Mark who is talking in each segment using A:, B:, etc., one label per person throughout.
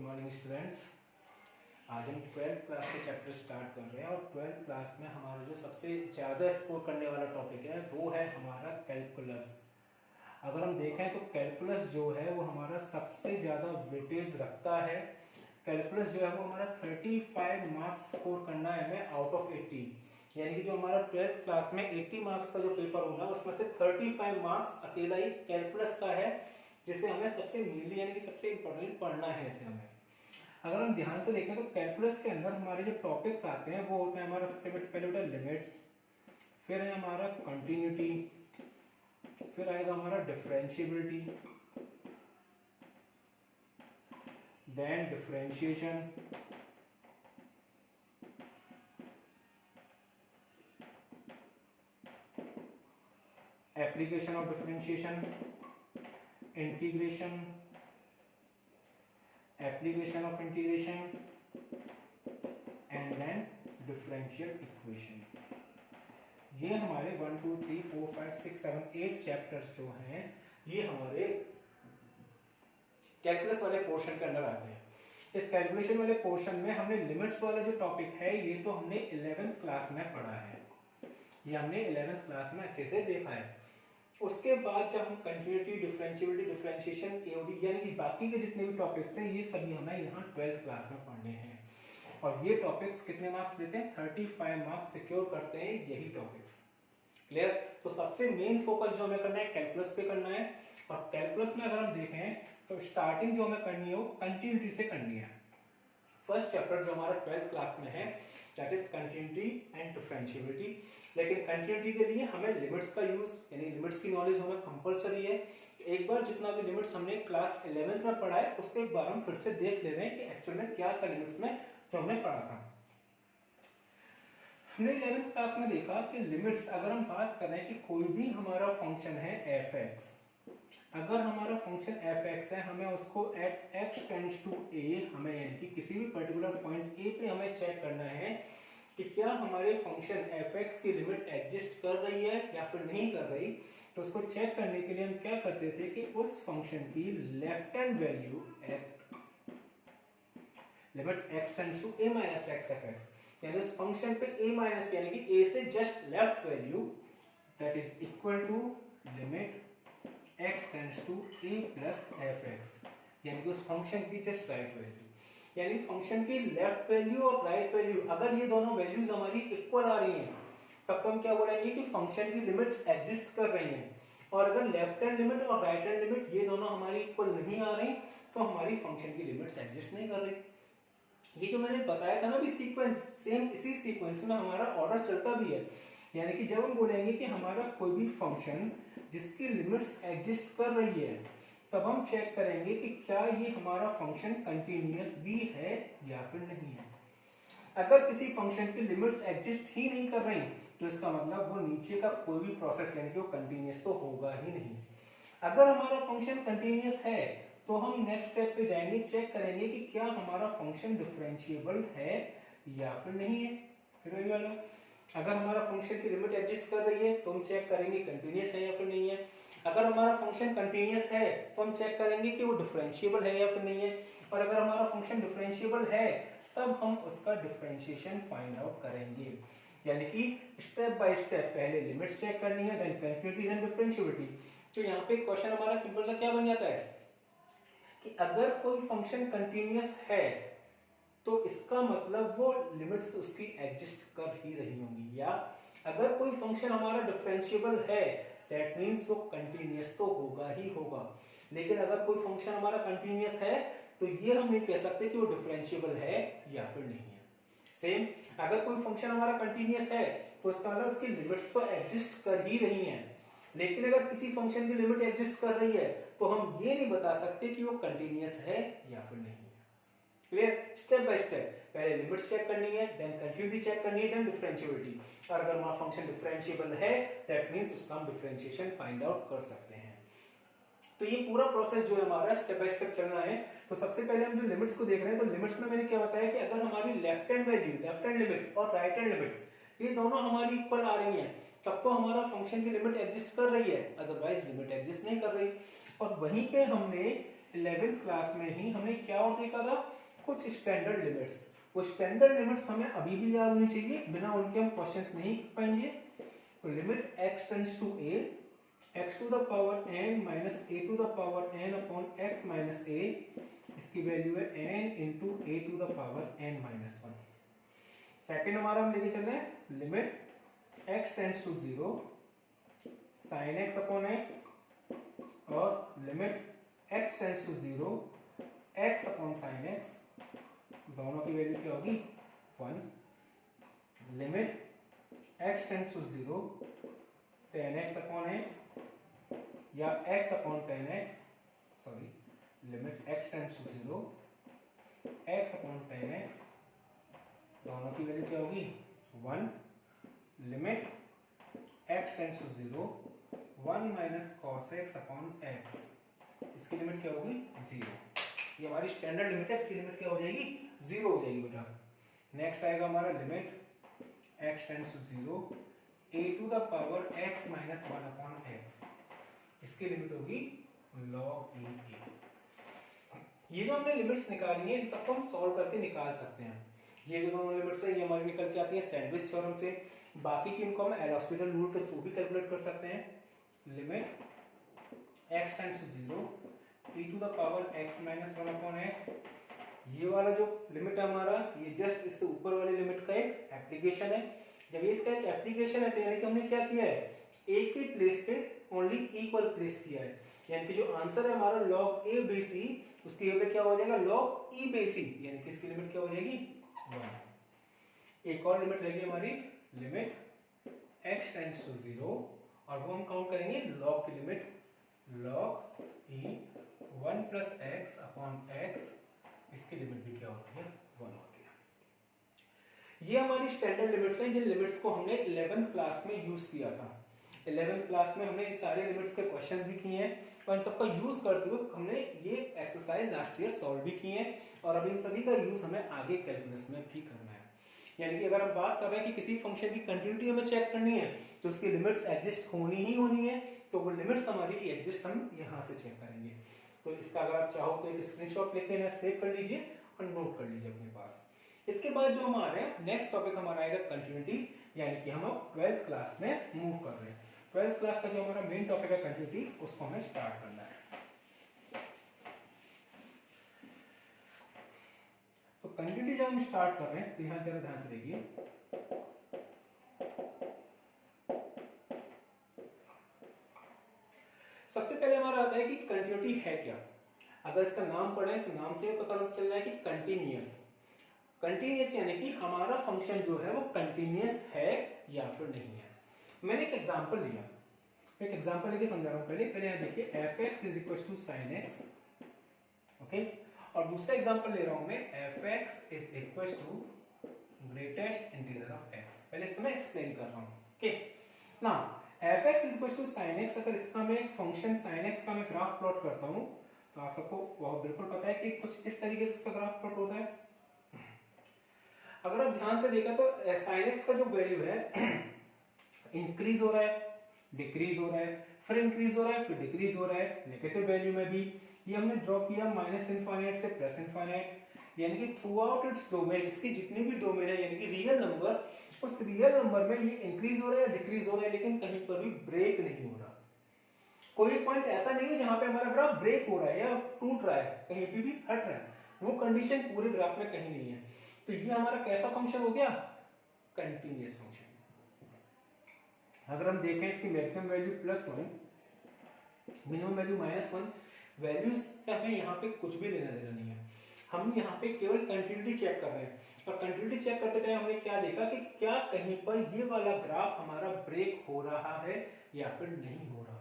A: Morning students. आज हम 12th class के चैप्टर स्टार्ट कर रहे हैं और 12th क्लास में हमारा जो सबसे ज़्यादा स्कोर करने वाला टॉपिक है वो है हमारा कैलकुलस। अगर हम देखें तो कैलकुलस जो है वो हमारा सबसे ज़्यादा वेटेज रखता है। कैलकुलस जो है वो हमारा 35 मार्क्स स्कोर करना है हमें आउट ऑफ 80, यानी कि जो हमारा 12th क्लास में 80 मार्क्स का जो पेपर होगा उसमें से 35 मार्क्स अकेला ही कैलकुलस का है, जिसे हमें सबसे मेनली यानी कि सबसे इंपॉर्टेंट पढ़ना है इसे हमें। अगर हम ध्यान से देखें तो कैलकुलस के अंदर हमारे जो टॉपिक्स आते हैं वो होते हैं हमारा सबसे पहले होता है लिमिट्स, फिर है हमारा कंटिन्यूटी, फिर आएगा हमारा differentiability, then differentiation, application of differentiation, integration, application of integration and then differential equation. ये हमारे 1 2 3 4 5 6 7 8 चैप्टर्स जो हैं ये हमारे कैलकुलस वाले पोर्शन के अंदर आते हैं। इस कैलकुलेशन वाले पोर्शन में हमने लिमिट्स वाला जो टॉपिक है ये तो हमने 11th क्लास में पढ़ा है, ये हमने 11th क्लास में अच्छे से देखा है। उसके बाद जब हम कंटिन्यूटी, डिफरेंशिएबिलिटी, डिफरेंशिएशन, एओडी यानी कि बाकी के जितने भी टॉपिक्स हैं ये सभी हमें यहाँ 12th क्लास में पढ़ने हैं। और ये टॉपिक्स कितने मार्क्स देते हैं? 35 मार्क्स सिक्योर करते हैं यही टॉपिक्स। क्लियर? तो सबसे मेन फोकस जो हमें करना है कैलकुलस पे करना है। और कैलकुलस में अगर हम देखें तो स्टार्टिंग जो हमें करनी है वो कंटिन्यूटी से करनी है। फर्स्ट चैप्टर जो हमारा 12th क्लास में है that is continuity and differentiability. लेकिन कंटिन्यूटी के लिए हमें लिमिट्स का यूज यानी लिमिट्स की नॉलेज होना कंपलसरी है। एक बार जितना भी लिमिट्स हमने क्लास 11th में पढ़ा है उसको एक बार हम फिर से देख ले रहे हैं कि एक्चुअल में क्या था लिमिट्स में जो हमने पढ़ा था। हमने 11th क्लास में देखा कि लिमिट्स अगर हम बात करें कि कोई भी हमारा फंक्शन है f(x), अगर हमारा फंक्शन f(x) है हमें उसको at x tends to a, हमें यानी कि किसी भी पर्टिकुलर पॉइंट a पे हमें चेक करना है कि क्या हमारे फंक्शन f(x) की लिमिट एग्जिस्ट कर रही है या फिर नहीं कर रही। तो उसको चेक करने के लिए हम क्या करते थे कि उस फंक्शन की left hand value limit x tends to a minus x f(x), यानी उस फंक्शन पे a माइनस यानी कि a से just left value that is equal to limit x tends to a plus f(x), यानी कि उस फंक्शन की जस्ट राइट वैल्यू, यानी फंक्शन की लेफ्ट वैल्यू और राइट वैल्यू अगर ये दोनों वैल्यूज हमारी इक्वल आ रही हैं तब तो हम क्या बोलेंगे कि फंक्शन की लिमिट्स एग्जिस्ट कर रही हैं। और अगर लेफ्ट हैंड लिमिट और राइट हैंड लिमिट ये दोनों हमारी इक्वल नहीं आ रही तो हमारी फंक्शन की लिमिट्स एग्जिस्ट नहीं कर रही। ये जो मैंने बताया था ना भी सीक्वेंस, सेम इसी सीक्वेंस में हमारा ऑर्डर चलता भी है। यानी कि जब हम बोलेंगे कि हमारा कोई भी फंक्शन जिसकी लिमिट्स एग्जिस्ट कर रही है तब हम चेक करेंगे कि क्या ये हमारा फंक्शन कंटिन्यूअस भी है या फिर नहीं है। अगर किसी फंक्शन की लिमिट्स एग्जिस्ट ही नहीं कर रही तो इसका मतलब वो नीचे का कोई भी प्रोसेस यानी कि वो कंटिन्यूअस तो होगा ही नहीं। अगर हमारा फंक्शन कंटिन्यूअस है तो हम नेक्स्ट स्टेप पे जाएंगे, चेक करेंगे कि क्या हमारा फंक्शन डिफरेंशिएबल है या फिर नहीं है। फिर वही वाला, अगर हमारा फंक्शन की लिमिट एग्जिस्ट कर रही है तो हम चेक करेंगे कंटिन्यूअस है या फिर नहीं है। अगर हमारा फंक्शन कंटिन्यूअस है तो हम चेक करेंगे कि वो डिफरेंशिएबल है या फिर नहीं है। और अगर हमारा फंक्शन डिफरेंशिएबल है तब हम उसका डिफरेंशिएशन फाइंड आउट करेंगे। यानी कि स्टेप बाय स्टेप पहले लिमिट्स चेक करनी है, देन कंटिन्यूटी, देन डिफरेंशिएबिलिटी। तो यहाँ पे क्वेश्चन हमारा सिंपल सा क्या बन जाता है कि अगर कोई फंक्शन कंटिन्यूअस है तो इसका मतलब वो लिमिट्स उसकी एग्जिस्ट कर ही रही होंगी, या अगर कोई फंक्शन हमारा डिफरेंशिएबल है दैट मींस वो कंटिन्यूअस तो होगा ही होगा। लेकिन अगर कोई फंक्शन हमारा कंटिन्यूअस है तो ये हम नहीं कह सकते कि वो डिफरेंशिएबल है या फिर नहीं है। सेम अगर कोई फंक्शन हमारा कंटिन्यूअस है तो इसका मतलब उसकी लिमिट्स तो एग्जिस्ट कर ही रही हैं। लेकिन अगर किसी फंक्शन की लिमिट एग्जिस्ट कर रही है तो हम ये नहीं बता सकते कि वो कंटिन्यूअस है या फिर नहीं है। क्लियर? स्टेप बाय स्टेप पहले लिमिट्स चेक करनी है, देन कंटिन्यूटी चेक करनी है, देन डिफरेंशिएबिलिटी। और अगर हमारा फंक्शन डिफरेंशिएबल है दैट मींस उसका हम डिफरेंशिएशन फाइंड आउट कर सकते हैं। तो ये पूरा प्रोसेस जो है हमारा स्टेप बाय स्टेप चलना है। तो सबसे पहले हम जो लिमिट्स को देख रहे हैं तो लिमिट्स में मैंने क्या बताया कि अगर हमारी left hand value, left hand limit और राइट हैंड लिमिट ये दोनों हमारी इक्वल आ रही हैं तब तो हमारा फंक्शन की लिमिट एग्जिस्ट कर रही है, अदरवाइज लिमिट एग्जिस्ट नहीं कर रही। और वहीं पे हमने 11th 11th क्लास में ही हमने क्या और देखा था, कुछ स्टैंडर्ड लिमिट्स। वो स्टैंडर्ड लिमिट्स हमें अभी भी याद होनी चाहिए, बिना उनके हम क्वेश्चंस नहीं कर पाएंगे। तो limit x tends to a, x to the power n minus a to the power n upon x minus a, इसकी वैल्यू है n into a to the power n minus 1। Second हमारा हम लेके चल रहे हैं limit x tends to 0 sine x upon x, और limit x tends to 0 x upon sine x, दोनों की वैल्यू क्या होगी 1। Limit x tends to 0 tan x upon x या x upon tan x, sorry limit x tends to 0 x upon tan x, दोनों की value क्या होगी 1। Limit x tends to 0 1 minus cos x upon x, इसकी limit क्या होगी 0। ये हमारी स्टैंडर्ड लिमिट है, इसकी लिमिट क्या हो जाएगी 0 हो जाएगी बेटा। नेक्स्ट आएगा हमारा limit x tends to 0 a to the power x minus 1 upon x, इसकी लिमिट होगी log a। ये जो हमने लिमिट्स निकाली है इन सबको हम सॉल्व करके निकाल सकते हैं। ये जो दोनों लिमिट्स है ये हमारी निकल के आती है सैंडविच थ्योरम से, बाकी की इनको हम एल हॉस्पिटल रूल के थ्रू भी कैलकुलेट कर सकते हैं। Limit x tends to 0 e to the power x minus 1 upon x, ये वाला जो लिमिट है हमारा ये जस्ट इससे ऊपर वाली लिमिट का एक एप्लीकेशन है। जब ये इसका एक एप्लीकेशन है तो यानी कि हमने क्या किया है, a के प्लेस पे ओनली इक्वल प्लेस किया है, यानी कि जो आंसर है हमारा log a बे c, उसकी जगह पे क्या हो जाएगा log e बे c, यानी कि इसकी लिमिट क्या हो जाएगी 1। एक और लिमिट रहेगी हमारी लिमिट x टेंड्स टू 0, और वो हम काउंट करेंगे log की limit log e 1 plus x upon x, इसकी लिमिट भी क्या होती है 1 होती है। ये हमारी स्टैंडर्ड लिमिट्स हैं जिन लिमिट्स को हमने 11th क्लास में यूज किया था। 11th क्लास में हमने इन सारे लिमिट्स के क्वेश्चंस भी किए हैं और इन सबका यूज करते हुए हमने ये एक्सरसाइज लास्ट ईयर सॉल्व भी किए हैं, और अब इन सभी का यूज हमें आगे कैलकुलस में भी करना है। यानी कि अगर हम बात कर रहे हैं कि किसी फंक्शन की कंटिन्यूटी हमें चेक करनी है तो उसकी लिमिट्स एग्जिस्ट होनी ही होनी है, तो वो लिमिट्स हमारी एग्जिस्ट हम यहाँ से चेक करेंगे। तो इसका अगर आप चाहो तो एक स्क्रीनशॉट लेके ना सेव कर लीजिए और नोट कर लीजिए अपने पास। इसके बाद जो हमारे नेक्स्ट टॉपिक हमारा आएगा कंटिन्यूटी, यानी कि हम अब 12th क्लास में मूव कर रहे हैं। 12th क्लास का जो हमारा मेन टॉपिक है कंटिन्यूटी, उसको हमें स्टार्ट करना है। तो कंटिन्यूटी जब हम स्टार्ट कर रहे हैं तो यहाँ जरा ध्यान से देखिए, सबसे पहले हमारा आता है कि कंटिन्यूटी है क्या। अगर इसका नाम पढ़े तो नाम से पता चल जाए कि कंटिन्यूअस। कंटिन्यूअस यानी कि हमारा फंक्शन जो है वो कंटिन्यूअस है या फिर नहीं है। मैंने एक एग्जांपल लिया, एक एग्जांपल लेके समझा रहा हूं। पहले यहाँ देखिए fx is equal to sin x, okay, और दूसरा एग्जांपल ले रहा हूं मैं fx is equal to greatest integer of x। पहले इसमें मैं एक्सप्लेन कर रहा हूं, okay. Now fx is equal to sin x, अगर इसका मैं एक फंक्शन sin x का मैं ग्राफ प्लॉट करता हूं तो आप सबको बहुत बिल्कुल पता है कि कुछ इस तरीके से इसका ग्राफ प्लॉट होता है। अगर आप ध्यान से देखा तो sin x का जो वैल्यू है इंक्रीज हो रहा है, डिक्रीज हो रहा है, फिर इंक्रीज हो रहा है, फिर डिक्रीज हो रहा है। नेगेटिव वैल्यू में भी ये हमने ड्रॉ किया माइनस इनफाइनाइट से प्लस इनफाइनाइट, यानी कि थ्रू आउट इट्स डोमेन, इसकी जितनी भी डोमेन है यानी कि रियल नंबर, उस रियल नंबर में ये इंक्रीज हो रहा है, डिक्रीज हो रहा है, लेकिन कहीं पर भी ब्रेक नहीं हो रहा। कोई पॉइंट ऐसा नहीं है जहां पे हमारा ग्राफ ब्रेक हो रहा है या टूट रहा है, कहीं पे भी हट रहा है। वो कंडीशन पूरे ग्राफ में कहीं नहीं है। तो ये हमारा कैसा फंक्शन हो गया, कंटिन्यूअस फंक्शन। अगर हम देखें इसकी maximum value +1, minimum value -1, values से हमें यहाँ पे कुछ भी लेना देना नहीं है। हम यहाँ पे केवल कंटिन्यूटी चेक कर रहे हैं, और कंटिन्यूटी चेक करते टाइम हमने क्या देखा कि क्या कहीं पर ये वाला ग्राफ हमारा ब्रेक हो रहा है या फिर नहीं हो रहा।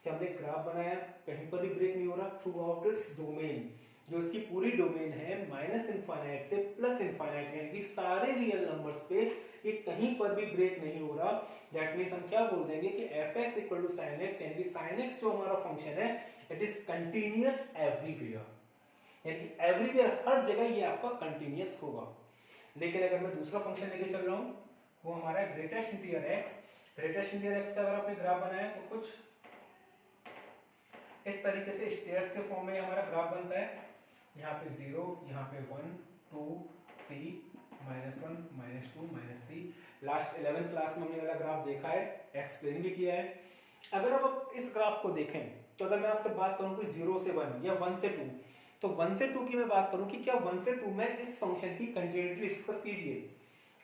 A: कि हमने ग्राफ बनाया, कहीं पर भी ब्रेक नहीं हो रहा थ्रू आउट इट्स डोमेन, जो इसकी पूरी डोमेन है माइनस इनफाइनाइट से प्लस इनफाइनाइट, यानी कि सारे रियल नंबर्स पे ये कहीं पर भी ब्रेक नहीं हो रहा। दैट मींस हम क्या बोल देंगे कि fx equal to sin x, यानी कि sin x जो हमारा फंक्शन है इट इज कंटिन्यूअस एवरीवेयर, यानी कि एवरीवेयर हर जगह ये आपका कंटिन्यूअस होगा। लेकिन अगर मैं दूसरा फंक्शन लेके चल रहा हूं, वो हमारा greatest integer x, greatest integer x का अगर आपने ग्राफ बनाया तो कुछ इस तरीके से स्टेयर्स के फॉर्म में हमारा ग्राफ बनता है। यहाँ पे 0, यहाँ पे 1 2 3 -1 -2 -3। लास्ट 11th क्लास में हमने वाला ग्राफ देखा है, एक्सप्लेन भी किया है। अगर आप इस ग्राफ को देखें तो अगर मैं आपसे बात करूं कि 0 से 1 या 1 से 2, तो 1 से 2 की मैं बात करूं कि क्या 1 से 2 में इस फंक्शन की कंटिन्यूटी डिस्कस कीजिए।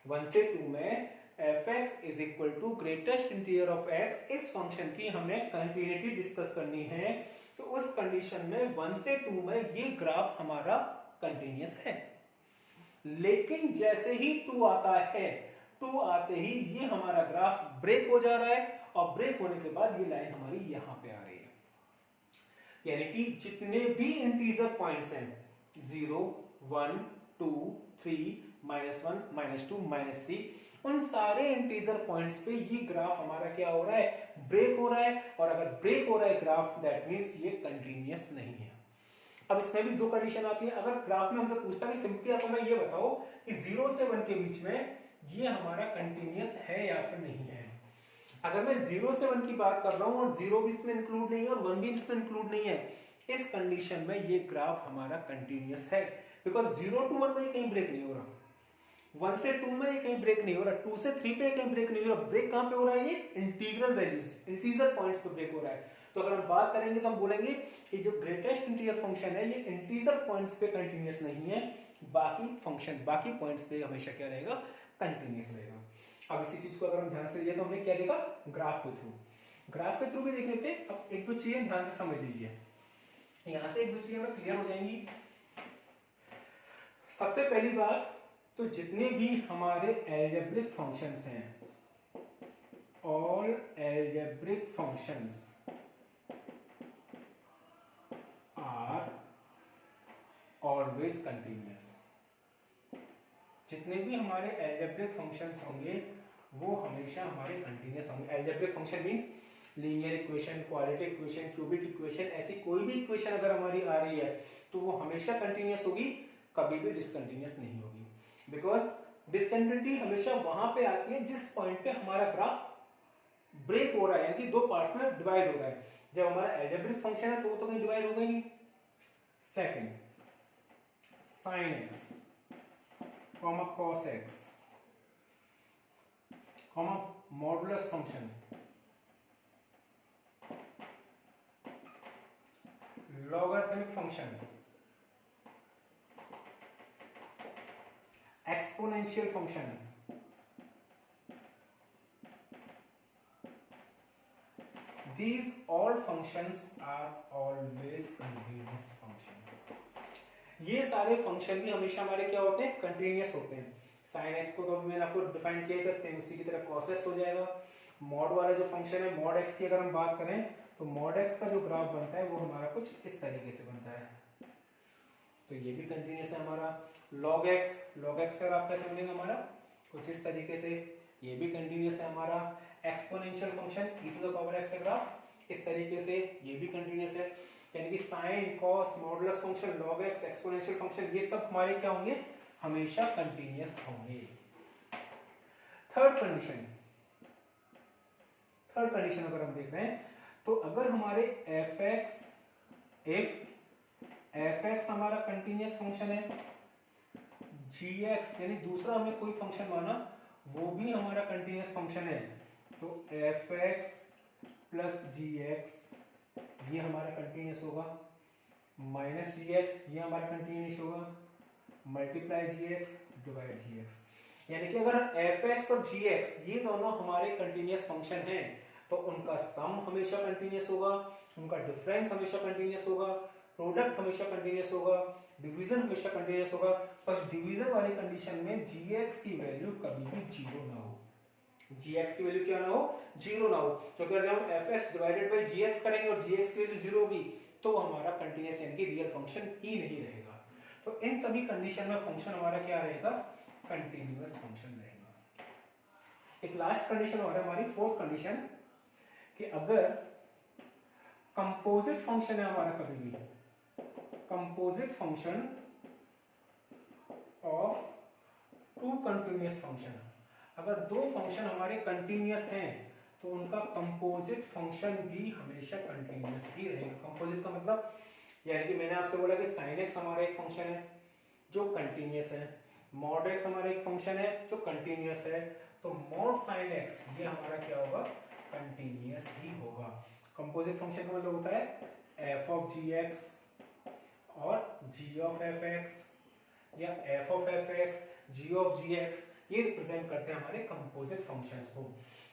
A: 1 से 2 में fx is equal to greatest integer of x, इस फंक्शन की हमने कंटिन्यूटी डिस्कस करनी है। तो उस कंडीशन में 1 से 2 में ये ग्राफ हमारा कंटिन्यूअस है। लेकिन जैसे ही 2 आता है, 2 आते ही ये हमारा ग्राफ ब्रेक हो जा रहा है, और ब्रेक होने के बाद ये लाइन हमारी यहां पे आ रही है। यानी कि जितने भी इंटीजर पॉइंट्स हैं 0 1 2 3 -1 -2 -3, उन सारे इंटीजर पॉइंट्स पे ये ग्राफ हमारा क्या हो रहा है, ब्रेक हो रहा है। और अगर ब्रेक हो रहा है ग्राफ, दैट मींस ये कंटीन्यूअस नहीं है। अब इसमें भी दो कंडीशन आती है। अगर ग्राफ में हमसे पूछता है कि सिंपली आपको मैं ये बताओ कि 0 से 1 के बीच में ये हमारा कंटीन्यूअस है या फिर नहीं है। अगर मैं 0 से 1 की बात कर रहा हूं और 0 भी इसमें इंक्लूड नहीं है और 1 भी इसमें इंक्लूड नहीं है, इस कंडीशन में ये ग्राफ हमारा कंटीन्यूअस है। बिकॉज 0 to 1 में ये कहीं ब्रेक नहीं हो रहा, 1 से 2 में ये कहीं ब्रेक नहीं हो रहा, 2 से 3 पे कहीं ब्रेक नहीं हो रहा। ब्रेक कहां पे हो रहा है, ये इंटीग्रल वैल्यूज, इंटीजर पॉइंट्स पे ब्रेक हो रहा है। तो अगर हम बात करेंगे तो हम बोलेंगे कि जो ग्रेटेस्ट इंटीजर फंक्शन है ये इंटीजर पॉइंट्स पे कंटीन्यूअस नहीं है, बाकी फंक्शन बाकी पॉइंट्स पे हमेशा क्या रहेगा, कंटीन्यूअस रहेगा। अब इसी चीज को अगर हम ध्यान से देखिए तो हमने क्या देखा, ग्राफ के थ्रू, ग्राफ के थ्रू भी देखने पे अब एक दो चीजें ध्यान से समझ लीजिए। यहां से एक दो चीजें हमें क्लियर हो जाएंगी। सबसे पहली बात, तो जितने भी हमारे एल्जेब्रिक फंक्शंस हैं, all algebraic functions are always continuous. जितने भी हमारे एल्जेब्रिक फंक्शंस होंगे वो हमेशा हमारे कंटीन्यूअस होंगे। Algebraic function means linear equation, quadratic equation, cubic equation, ऐसी कोई भी इक्वेशन अगर हमारी आ रही है तो वो हमेशा कंटीन्यूअस होगी, कभी भी डिसकंटीन्यूअस नहीं होगी। बिकॉज डिसकंटिन्यूटी हमेशा वहां पे आती है जिस पॉइंट पे हमारा ग्राफ ब्रेक हो रहा है, यानी कि दो पार्ट्स में डिवाइड हो रहा है। जब हमारा एल्जेब्रिक फंक्शन है तो वो तो कहीं डिवाइड होगा ही नहीं। Second, sin x, cos x, modulus function, logarithmic function, exponential function, these all functions are always continuous function। ये सारे फंक्शन भी हमेशा हमारे क्या होते हैं, कंटीन्यूअस होते हैं। sin x को तो अभी मैंने आपको डिफाइन किया था, सेम उसी की तरह cos x हो जाएगा। मॉड वाला जो फंक्शन है mod x की अगर हम बात करें तो mod x का जो ग्राफ बनता है वो हमारा कुछ इस तरीके से बनता है, तो ये भी कंटीन्यूअस है हमारा। log x का ग्राफ कैसे बनेगा हमारा, कुछ इस तरीके से, ये भी कंटीन्यूअस है हमारा। Exponential function e to the power x का ग्राफ इस तरीके से, ये भी कंटीन्यूअस है। यानी कि sine, cos, modulus function, log x, exponential function, ये सब हमारे क्या होंगे, हमेशा कंटीन्यूअस होंगे। थर्ड कंडीशन अगर हम देख रहे हैं तो अगर हमारे fx हमारा कंटीन्यूअस फंक्शन है, gx यानी दूसरा हमने कोई फंक्शन माना वो भी हमारा कंटीन्यूअस फंक्शन है, तो fx प्लस gx ये हमारा कंटीन्यूअस होगा, माइनस gx ये हमारा कंटीन्यूअस होगा, मल्टीप्लाई gx डिवाइड gx। यानी कि अगर fx और gx ये दोनों हमारे कंटीन्यूअस फंक्शन हैं तो उनका सम हमेशा कंटीन्यूअस होगा, उनका डिफरेंस हमेशा कंटीन्यूअस होगा, प्रोडक्ट हमेशा कंटीन्यूअस होगा, डिवीजन हमेशा कंटीन्यूअस होगा। बस डिवीजन वाली कंडीशन में gx की वैल्यू कभी भी जीरो ना हो, gx की वैल्यू क्या ना हो, जीरो ना हो। क्योंकि जब हम fx डिवाइडेड बाय gx करेंगे और gx की वैल्यू जीरो होगी तो हमारा कंटीन्यूअस यानी कि रियल फंक्शन ही नहीं रहेगा। तो इन सभी कंडीशन में फंक्शन हमारा क्या रहेगा, कंटीन्यूअस फंक्शन रहेगा। एक लास्ट कंडीशन और है हमारी, फोर्थ कंडीशन, कि अगर कंपोजिट फंक्शन है हमारा, कभी भी composite function of two continuous function, अगर दो फंक्शन हमारे कंटीन्यूअस हैं तो उनका कंपोजिट फंक्शन भी हमेशा कंटिन्यूअस ही रहेगा। कंपोजिट का मतलब यानी कि मैंने आपसे बोला कि sin x हमारा एक फंक्शन है जो कंटिन्यूअस है, mod x हमारा एक फंक्शन है जो कंटिन्यूअस है, तो mod sin x ये हमारा क्या होगा, कंटिन्यूअस ही होगा। कंपोजिट फंक्शन का मतलब होता है f of gx और g of fx या f of fx g of gx, ये रिप्रेजेंट करते हैं हमारे कंपोजिट फंक्शंस को।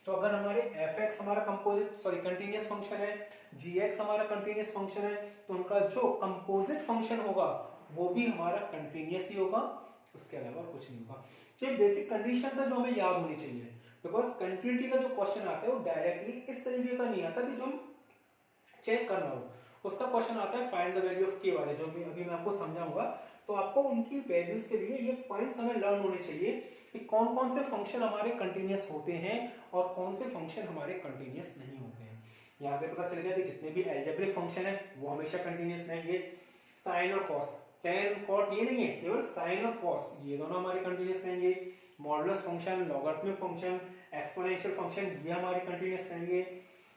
A: तो अगर हमारे fx हमारा कंटिन्यूअस फंक्शन है, gx हमारा कंटिन्यूअस फंक्शन है, तो उनका जो कंपोजिट फंक्शन होगा वो भी हमारा कंटिन्यूअस ही होगा, उसके अलावा कुछ नहीं होगा। तो ये बेसिक कंडीशंस है जो हमें याद होनी चाहिए, बिकॉज कंटिन्यूटी का जो क्वेश्चन आता है वो डायरेक्टली इस तरीके का नहीं आता कि जो हम चेक करना हो, उसका क्वेश्चन आता है find the value of k वाले, जो भी अभी मैं आपको समझाऊंगा। तो आपको उनकी वैल्यूज के लिए ये पॉइंट्स हमें लर्न होने चाहिए कि कौन कौन से फंक्शन हमारे कंटिन्यूअस होते हैं और कौन से फंक्शन हमारे कंटिन्यूअस नहीं होते हैं। यहाँ से पता चल गया कि जितने भी एल्जेब्रिक फंक्शन है वो हमेशा कंटिन्यूअस रहेंगे। साइन और कॉस, टेन कॉट ये नहीं है, केवल साइन और कॉस ये दोनों हमारे कंटिन्यूअस रहेंगे। Modulus function, logarithmic function, exponential function ये हमारे कंटिन्यूअस रहेंगे।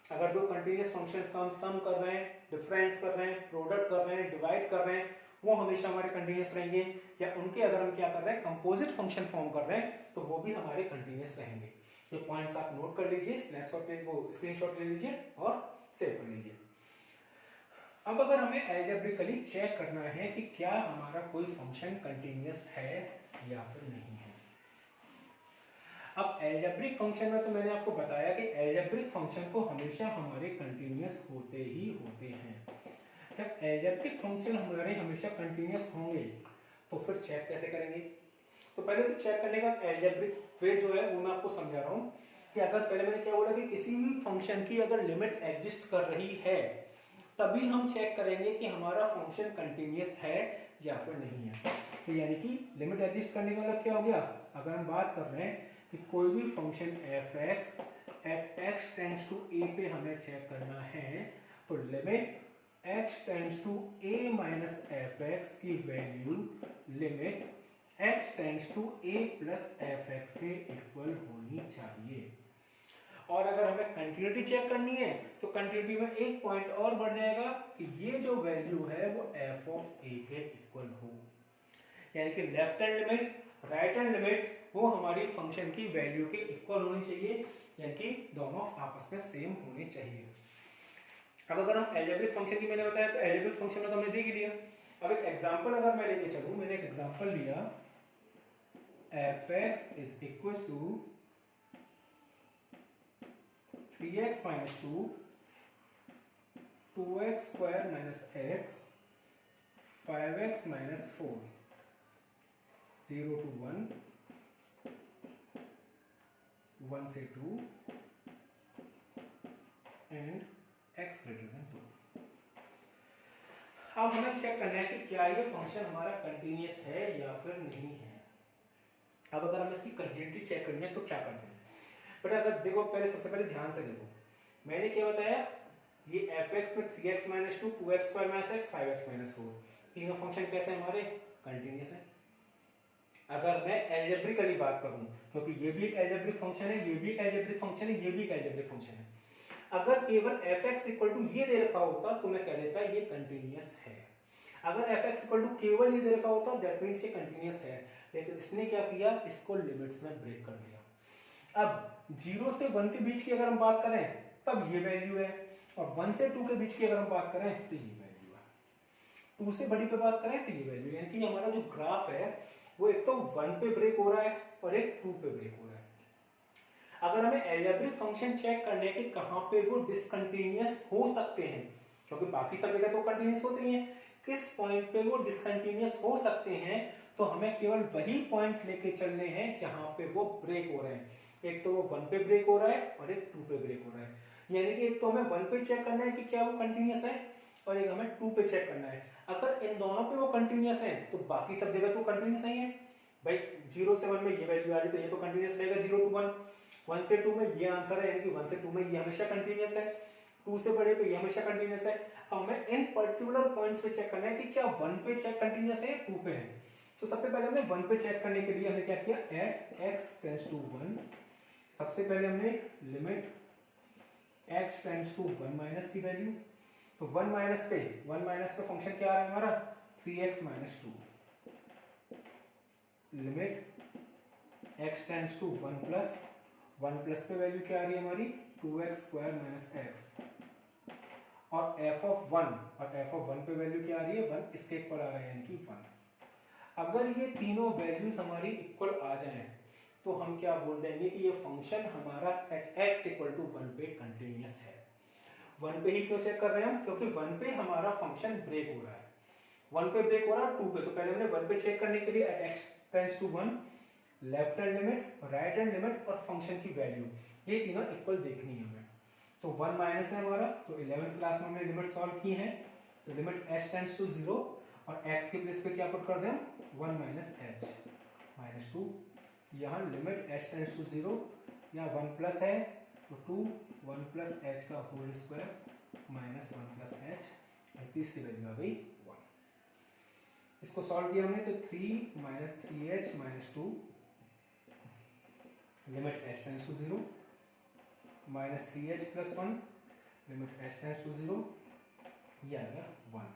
A: अगर दो कंटिन्यूअस फंक्शंस का हम सम कर रहे हैं, डिफरेंस कर रहे हैं, प्रोडक्ट कर रहे हैं, डिवाइड कर रहे हैं, वो हमेशा हमारे कंटिन्यूअस रहेंगे। या उनके अगर हम क्या कर रहे हैं, कंपोजिट फंक्शन फॉर्म कर रहे हैं, तो वो भी हमारे कंटिन्यूअस रहेंगे। ये पॉइंट्स आप नोट कर लीजिए, स्नैपशॉट ले, वो स्क्रीनशॉट ले लीजिए और सेव कर लीजिए। अब अगर हमें एल्जेब्रिकली चेक करना है कि क्या हमारा कोई फंक्शन कंटिन्यूअस है या फिर नहीं है। अब एल्जेब्रिक फंक्शन में तो मैंने आपको बताया कि एल्जेब्रिक फंक्शन तो हमेशा हमारे कंटिन्यूअस होते ही होते हैं। जब एल्जेब्रिक फंक्शन हमारे हमेशा कंटिन्यूअस होंगे तो फिर चेक कैसे करेंगे। तो पहले तो चेक करने का एल्जेब्रिक वे जो है वो मैं आपको समझा रहा हूँ कि अगर पहले मैंने क्या बोला कि किसी भी फंक्शन की अगर लिमिट एग्जिस्ट कर रही है तभी हम चेक करेंगे कि हमारा फंक्शन कंटिन्यूअस है या फिर नहीं है। तो यानी कि लिमिट एग्जिस्ट करने का मतलब क्या हो गया, अगर हम बात कर रहे हैं कि कोई भी function fx at x tends to a पे हमें चेक करना है, तो limit x tends to a minus fx की value limit x tends to a plus fx के इक्वल होनी चाहिए। और अगर हमें कंटिन्यूटी चेक करनी है तो कंटिन्यूटी में एक पॉइंट और बढ़ जाएगा कि ये जो वैल्यू है वो f ऑफ a के इक्वल हो, यानी कि left hand limit, right hand limit वो हमारी फंक्शन की वैल्यू के इक्वल होनी चाहिए, यानी कि दोनों आपस में सेम होने चाहिए। अब अगर हम एल्जेब्रिक फंक्शन की मैंने बताया तो एल्जेब्रिक फंक्शन में तो हमने देख लिया। अब एक एग्जांपल अगर मैं लेके चलूं, मैंने एक एग्जांपल लिया fx is equal to 3x minus 2, 2x square minus x, 5x minus 4, 0 to 1, 1 से 2 and x greater than 2। अब हमें चेक करना है कि क्या ये फंक्शन हमारा कंटिन्यूअस है या फिर नहीं है। अब अगर हमें इसकी कंटिन्यूटी चेक करनी है तो क्या करते हैं, बट अगर देखो पहले सबसे पहले ध्यान से देखो, मैंने क्या बताया, ये fx में 3x minus 2, 2x square minus x, 5x minus 4, तीनों फंक्शन कैसे हमारे कंटिन्यूअस है। अगर मैं एल्जेब्रिकली बात करूं, क्योंकि ये भी एक एल्जेब्रिक फंक्शन है, ये भी एक एल्जेब्रिक फंक्शन है, ये भी एक एल्जेब्रिक फंक्शन है, अगर केवल fx इक्वल टू ये दे रखा होता तो मैं कह देता ये कंटिन्यूअस है। अगर fx इक्वल टू केवल ये दे रखा होता दैट मींस ये कंटिन्यूअस है, लेकिन इसने क्या किया, इसको लिमिट्स में ब्रेक कर दिया। अब 0 से 1 के बीच की अगर हम बात करें तब ये वैल्यू है, और 1 से 2 के बीच की अगर हम बात करें तो ये वैल्यू है, 2 से बड़ी पे बात करें तो ये वैल्यू, यानी कि हमारा जो ग्राफ है वो एक तो 1 पे ब्रेक हो रहा है और एक 2 पे ब्रेक हो रहा है। अगर हमें एल्जेब्रिक फंक्शन चेक करने के कहां पे वो डिसकंटिन्यूअस हो सकते हैं, क्योंकि बाकी सब जगह तो कंटिन्यूअस होते ही हैं, किस पॉइंट पे वो डिसकंटिन्यूअस हो सकते हैं, तो हमें केवल वही पॉइंट लेके चलने हैं जहां पे वो ब्रेक हो रहे हैं। एक तो वो 1 पे ब्रेक हो रहा है और एक 2 पे ब्रेक हो रहा है, यानी कि एक तो हमें 1 पे चेक करना है कि क्या वो कंटिन्यूअस है और एक हमें 2 पे चेक करना है। अगर इन दोनों पे वो कंटिन्यूअस है तो बाकी सब जगह तो कंटिन्यूअस ही है भाई। 0 से 1 में ये वैल्यू आ रही तो ये तो कंटिन्यूअस रहेगा 0 to 1, 1 से 2 में ये आंसर है, यानी कि 1 से 2 में ये हमेशा कंटिन्यूअस है, 2 से बड़े पे ये हमेशा कंटिन्यूअस है। अब हमें इन पर्टिकुलर पॉइंट्स पे चेक करना है कि क्या 1 पे चेक कंटिन्यूअस है या 2 पे है। तो सबसे पहले हमने 1 पे चेक करने के लिए हमने क्या किया, एट x टेंड्स टू 1, सबसे पहले हमने limit x tends to 1 minus की वैल्यू, तो 1 माइनस पे फंक्शन क्या आ रहा है हमारा 3x minus 2, limit x tends to 1 plus पे वैल्यू क्या आ रही है हमारी 2x स्क्वायर माइनस x, और f ऑफ 1 पे वैल्यू क्या आ रही है 1, इसके इक्वल आ रहा है यानी कि 1। अगर ये तीनों वैल्यूज हमारी इक्वल आ जाएं तो हम क्या बोल देंगे कि ये फंक्शन हमारा एट x इक्वल टू 1 पे कंटिन्यूअस है। 1 पे ही क्यों चेक कर रहे हैं हम, क्योंकि 1 पे हमारा फंक्शन ब्रेक हो रहा है, 1 पे ब्रेक हो रहा है 2 पे, तो पहले हमने 1 पे चेक करने के लिए at x tends to 1 left hand limit, right hand limit और फंक्शन की वैल्यू, ये तीनों इक्वल देखनी है हमें। तो 1 माइनस है हमारा, तो 11th क्लास में हमने लिमिट सॉल्व की है, तो लिमिट h टेंड्स टू 0 और x के प्लेस पे क्या पुट कर दें 1 माइनस h माइनस 2, यहाँ लिमिट h टेंड्स टू 0, यहाँ 1 प्लस है तो 2 1 प्लस h का whole square minus 1 plus h, और तीसरी वैल्यू आ गई 1। इसको सॉल्व किया हमने तो 3 minus 3h minus 2, limit h tends to 0 minus 3h plus 1, limit h tends to 0, ये आ गया 1।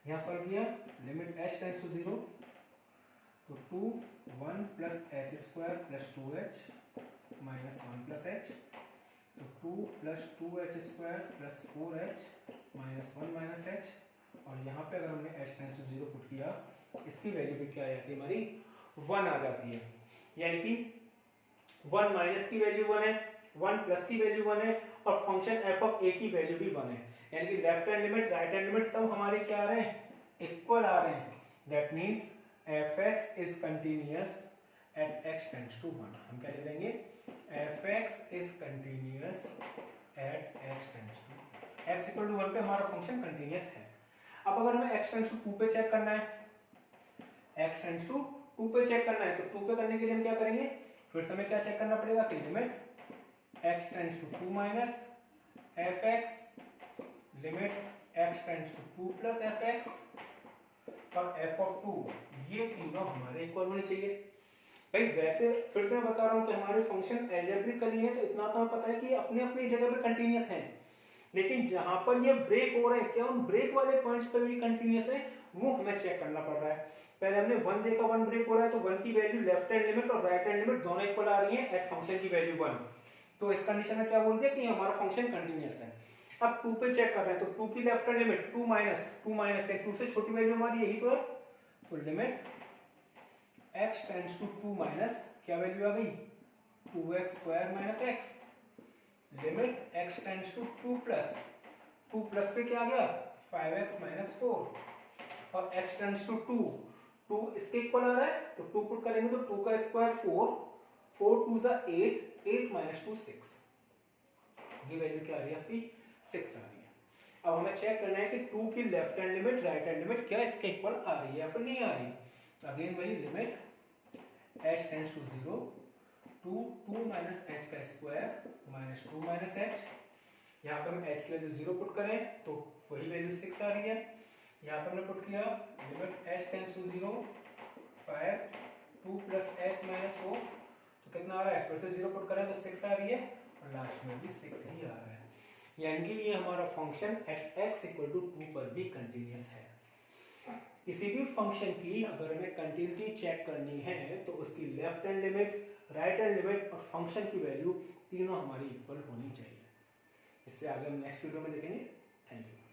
A: यहाँ सॉल्व किया लिमिट h टेंड्स टू 0, तो 2 1 plus h square plus 2h minus 1 plus h, तो 2 plus 2h square plus 4h minus 1 minus h, और यहाँ पे अगर हमने h टेंड्स टू 0 पुट किया इसकी वैल्यू भी क्या आ जाती है हमारी 1 आ जाती है, यानी कि 1 माइनस की वैल्यू 1 है, 1 प्लस की वैल्यू 1 है, और फंक्शन f ऑफ a की वैल्यू भी 1 है, यानी कि left hand limit right hand limit सब हमारे क्या आ रहे हैं इक्वल आ रहे हैं। That means fx is continuous at x tends to 1। हम क्या लिख देंगे fx is continuous at x tends to x equal to 1 पे हमारा फंक्शन कंटीन्यूअस है। अब अगर हमें x टेंड्स टू 2 पे चेक करना है, x टेंड्स टू 2 पे चेक करना है, तो 2 पे करने के लिए हम क्या करेंगे, फिर से हमें क्या चेक करना पड़ेगा कि limit x tends to 2 minus fx, limit x tends to 2 plus fx और f ऑफ 2, ये तीनों हमारे इक्वल होने चाहिए। भाई वैसे फिर से मैं बता रहा हूँ कि हमारे फंक्शन एल्जेब्रिकली है, तो इतना तो हमें पता है कि अपने अपनी जगह पे कंटीन्यूअस हैं, लेकिन जहां पर ये ब्रेक हो रहे हैं क्या उन ब्रेक वाले पॉइंट्स पे भी कंटीन्यूअस है, वो हमें चेक करना पड़ रहा है। पहले हमने 1 देखा 1 ब्रेक हो रहा है, तो 1 की वैल्यू लेफ्ट हैंड लिमिट और राइट हैंड लिमिट दोनों इक्वल आ रही है एट फंक्शन की वैल्यू 1, तो इस कंडीशन में क्या बोल दिया कि हमारा फंक्शन कंटीन्यूअस है। अब 2 पे चेक कर रहे हैं, तो 2 की लेफ्ट हैंड लिमिट 2 माइनस है, 2 से छोटी वैल्यू हमारी यही तो है, तो limit x tends to 2 minus क्या वैल्यू आ गई 2x square minus x, limit x tends to 2 plus पे क्या आ गया 5x माइनस 4, और x टेंड्स टू 2 इसके इक्वल आ रहा है, तो 2 पुट करेंगे तो 2 का स्क्वायर 4 2 जा 8 माइनस 2 6, ये वैल्यू क्या आ रही है आपकी 6 आ रही है। अब हमें चेक करना है कि 2 की left hand limit right hand limit क्या इसके इक्वल आ रही है या फिर नहीं आ रही। तो अगेन वही limit h tends to 0 2 minus h का स्क्वायर माइनस 2 माइनस h, यहाँ पर हम h की वैल्यू 0 पुट करें तो वही वैल्यू 6 आ रही है। यहाँ पर हमने पुट किया limit h tends to 0 5 2 plus h minus 4, तो कितना आ रहा है, फिर से 0 पुट करें तो 6 आ रही है, और लास्ट में भी 6 ही आ रहा है, यानी कि ये हमारा function at x equal to 2 पर भी कंटीन्यूअस है। किसी भी फंक्शन की अगर हमें कंटिन्यूटी चेक करनी है तो उसकी left hand limit right hand limit और फंक्शन की वैल्यू तीनों हमारी इक्वल होनी चाहिए। इससे आगे हम नेक्स्ट वीडियो में देखेंगे। Thank you.